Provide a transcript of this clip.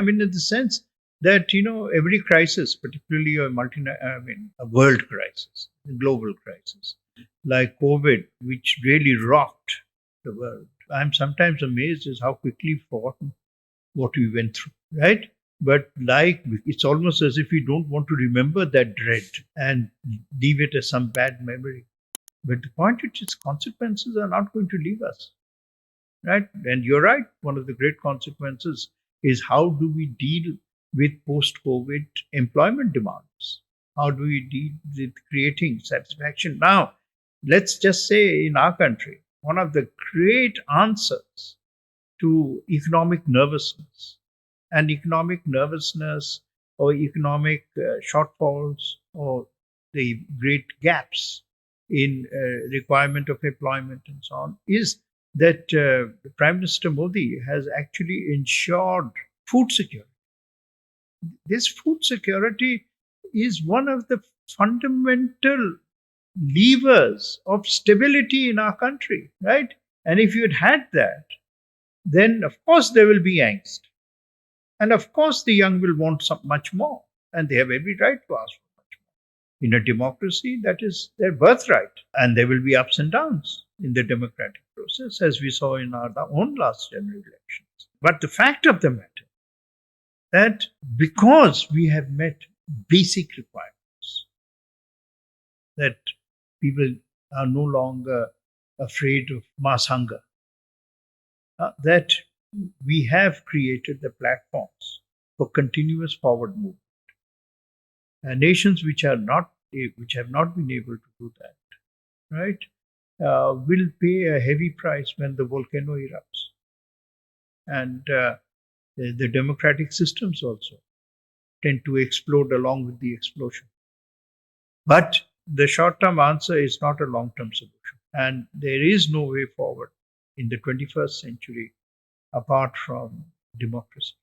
I mean, in the sense that, every crisis, particularly a world crisis, a global crisis, like COVID, which really rocked the world. I'm sometimes amazed as how quickly we've forgotten what we went through, right? But like, it's almost as if we don't want to remember that dread and leave it as some bad memory. But the point is, its consequences are not going to leave us, right? And you're right. One of the great consequences is how do we deal with post-COVID employment demands? How do we deal with creating satisfaction? Now, let's just say in our country, one of the great answers to economic nervousness or economic shortfalls or the great gaps in requirement of employment and so on is that Prime Minister Modi has actually ensured food security. This food security is one of the fundamental levers of stability in our country, right? And if you'd had that, then of course there will be angst. And of course the young will want much more. And they have every right to ask for much more. In a democracy, that is their birthright. And there will be ups and downs in the democratic process, as we saw in our own last general elections. But the fact of the matter, that because we have met basic requirements, that people are no longer afraid of mass hunger, that we have created the platforms for continuous forward movement. Nations which have not been able to do that, right, will pay a heavy price when the volcano erupts, and the democratic systems also tend to explode along with the explosion. But the short-term answer is not a long-term solution, and there is no way forward in the 21st century apart from democracy.